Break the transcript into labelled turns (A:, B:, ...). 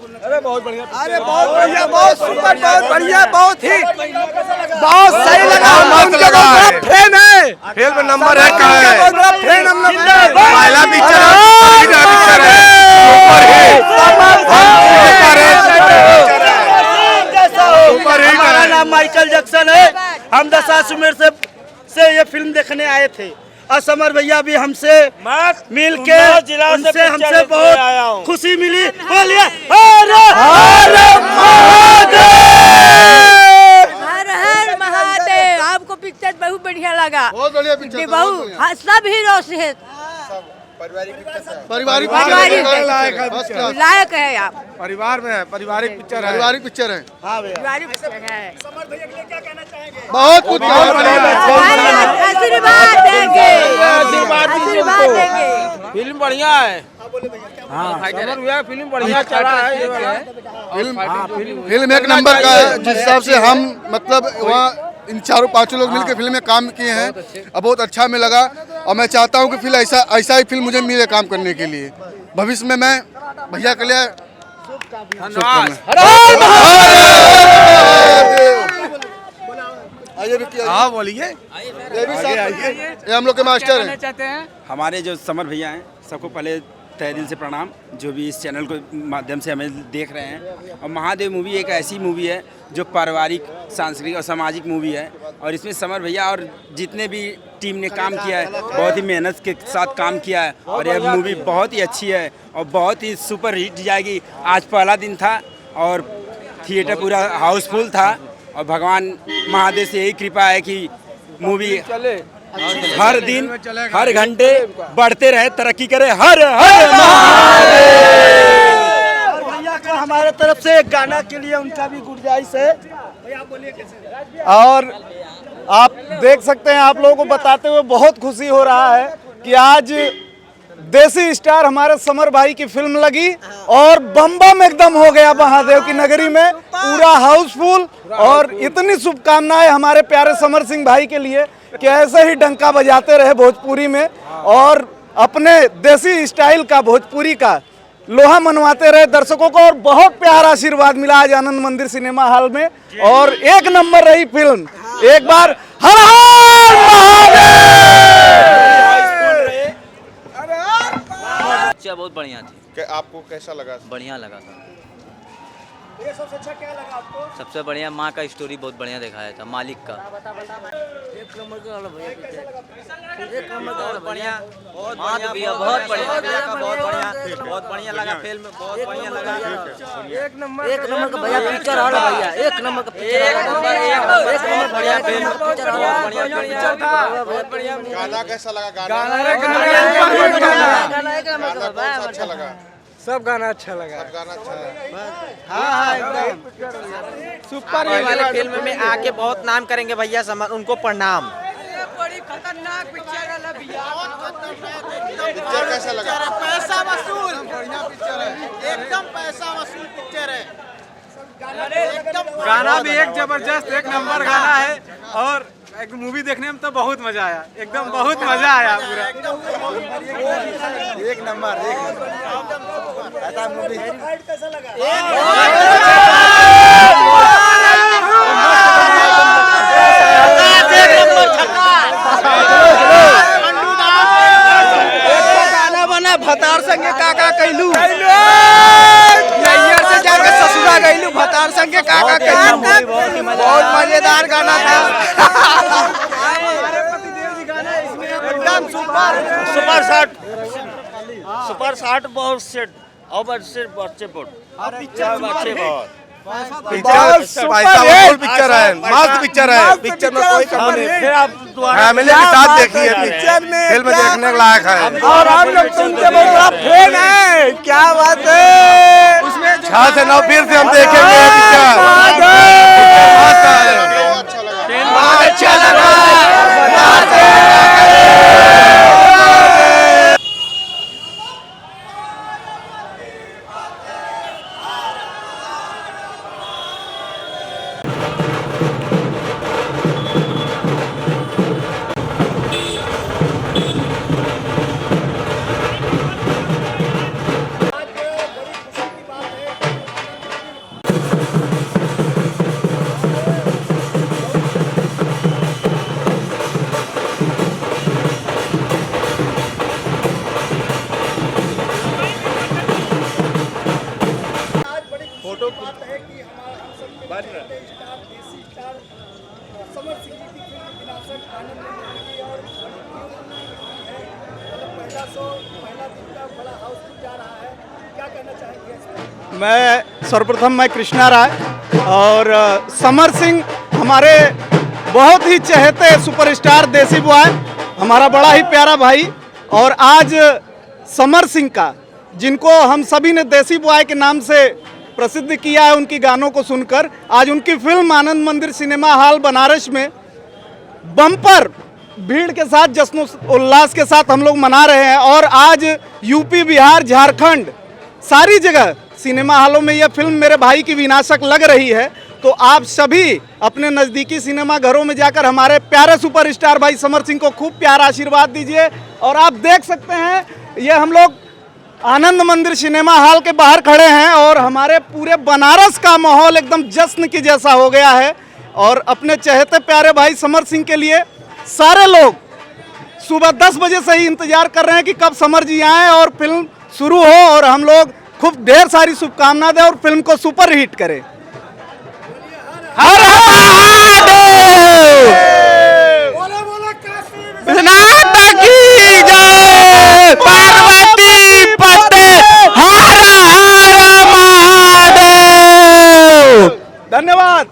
A: अरे बहुत बढ़िया,
B: अरे बहुत बढ़िया, बहुत सुपर, बहुत बढ़िया, बहुत ही बहुत सही लगा।
A: मस्त लगा है।
B: फैन है,
A: फिल्म नंबर 1 का है।
B: बहुत बड़ा फैन हम लोग हैं।
A: पहला पिक्चर है, सुपर हिट, सुपर हिट।
C: हमारा नाम माइकल जैक्सन है। हम 10 उम्र से ये फिल्म देखने आए थे और समर भैया भी हमसे मिल के उनसे हमसे बहुत खुशी मिली। बोलिए हर हर
D: हर हर महादेव। आपको पिक्चर बहुत बढ़िया लगा,
E: बहुत बढ़िया पिक्चर,
D: बहुत हाँ, सब हीरो से
E: पारिवारिक
D: लायक है। आप
A: परिवार में है, पारिवारिक पिक्चर है।
E: पारिवारिक पिक्चर है।
D: पारिवारिक पिक्चर है।
E: बहुत कुछ
D: आशीर्वाद देंगे, आशीर्वाद देंगे।
F: फिल्म बढ़िया है। हाँ, फिल्म बढ़िया चला है।
E: फिल्म एक नंबर का है। जिस हिसाब से हम मतलब वहाँ इन चारों पांचों लोग मिलकर फिल्म में काम किए हैं और बहुत अच्छा में लगा। और मैं चाहता हूँ कि फिल्म ऐसा ही फिल्म मुझे मिले काम करने के लिए। भविष्य में मैं भैया के लिए आइए भी किया।
A: हाँ बोलिए।
E: ये भी साथ, ये हम लोग के मास्टर हैं।
G: हमारे जो समर भैया हैं, सबको पहले तहे दिल से प्रणाम, जो भी इस चैनल के माध्यम से हमें देख रहे हैं। और महादेव मूवी एक ऐसी मूवी है जो पारिवारिक, सांस्कृतिक और सामाजिक मूवी है। और इसमें समर भैया और जितने भी टीम ने काम किया है, बहुत ही मेहनत के साथ काम किया है। और यह मूवी बहुत ही अच्छी है और बहुत ही सुपर हिट जाएगी। आज पहला दिन था और थिएटर पूरा हाउसफुल था। और भगवान महादेव से यही कृपा है कि मूवी हर दिन हर घंटे बढ़ते रहे, तरक्की करे। हर हर
C: भैया का हमारे तरफ से एक गाना के लिए उनका भी गुंजाइश है।
B: और आप देख सकते हैं, आप लोगों को बताते हुए बहुत खुशी हो रहा है कि आज देसी स्टार हमारे समर भाई की फिल्म लगी और बम बम एकदम हो गया महादेव की नगरी में, पूरा हाउसफुल। और इतनी शुभकामनाएं हमारे प्यारे समर सिंह भाई के लिए कि ऐसे ही डंका बजाते रहे भोजपुरी में और अपने देसी स्टाइल का, भोजपुरी का लोहा मनवाते रहे दर्शकों को। और बहुत प्यारा आशीर्वाद मिला आज आनंद मंदिर सिनेमा हॉल में और एक नंबर रही फिल्म। एक बार हर हर
H: पिक्चर बहुत बढ़िया थी।
E: आपको कैसा लगा?
H: बढ़िया लगा था।
C: ये सबसे अच्छा क्या लगा आपको?
H: सबसे बढ़िया माँ का स्टोरी बहुत बढ़िया दिखाया था, मालिक का।
C: एक नंबर का
H: बढ़िया, बहुत बढ़िया, बहुत बढ़िया, बहुत बढ़िया लगा फिल्म, बहुत बढ़िया लगा।
C: एक नंबर का भैया पिक्चर हॉल भैया, एक नंबर का बढ़िया फिल्म,
H: पिक्चर था, बहुत बढ़िया।
E: गाना कैसा लगा?
C: गाना
E: अच्छा लगा?
B: सब गाना अच्छा लगा।
E: सब गाना अच्छा है।
C: हाँ एकदम
F: सुपर हिट वाले फिल्म में आके बहुत नाम करेंगे भैया समर, उनको प्रणाम।
D: बड़ी खतरनाक पिक्चर है भैया।
E: पिक्चर कैसा लगा?
C: पैसा वसूल, बढ़िया पिक्चर है, एकदम पैसा वसूल पिक्चर है।
B: गाना भी एक जबरदस्त, एक नंबर गाना है। और एक मूवी देखने में तो बहुत मजा आया, एकदम बहुत मजा आया पूरा।
E: एक नंबर ऐसा मूवी।
C: कैसा लगा?
F: गाना बना भतार संगे काका कैलू, नैयर से जाके ससुरा गैलू, भतार संगे काका कैलू। बहुत मजेदार गाना था।
C: एकदम सुपर शॉट, सुपर शॉट बहुत सेट और अच्छे बहुत अच्छे बहुत
A: पिक्चर पैसा पिक्चर है, मस्त पिक्चर है। पिक्चर में कोई कमी नहीं।
C: फिर आप
A: फैमिली के साथ देखिए, फिल्म देखने के लायक है।
B: और हम लोग तो उनके बहुत बड़ा फैन है। क्या बात है, उसमें
A: 6 से 9 फिर से हम देखेंगे पिक्चर। मस्त है।
E: अच्छा लगा।
B: मैं सर्वप्रथम मैं कृष्णा राय और समर सिंह हमारे बहुत ही चहेते सुपरस्टार देसी बॉय, हमारा बड़ा ही प्यारा भाई। और आज समर सिंह का, जिनको हम सभी ने देसी बॉय के नाम से प्रसिद्ध किया है उनकी गानों को सुनकर, आज उनकी फिल्म आनंद मंदिर सिनेमा हॉल बनारस में बम्पर भीड़ के साथ जश्न उल्लास के साथ हम लोग मना रहे हैं। और आज यूपी, बिहार, झारखंड सारी जगह सिनेमा हॉलों में यह फिल्म मेरे भाई की विनाशक लग रही है। तो आप सभी अपने नज़दीकी सिनेमा घरों में जाकर हमारे प्यारे सुपरस्टार भाई समर सिंह को खूब प्यारा आशीर्वाद दीजिए। और आप देख सकते हैं ये हम लोग आनंद मंदिर सिनेमा हॉल के बाहर खड़े हैं और हमारे पूरे बनारस का माहौल एकदम जश्न की जैसा हो गया है। और अपने चहेते प्यारे भाई समर सिंह के लिए सारे लोग सुबह 10 बजे से ही इंतजार कर रहे हैं कि कब समर जी आएँ और फिल्म शुरू हो और हम लोग खूब ढेर सारी शुभकामनाएं दें और फिल्म को सुपर हिट करें। हर हर महादेव, विश्वनाथ की जय, पार्वती पते, हर हर महादेव। धन्यवाद।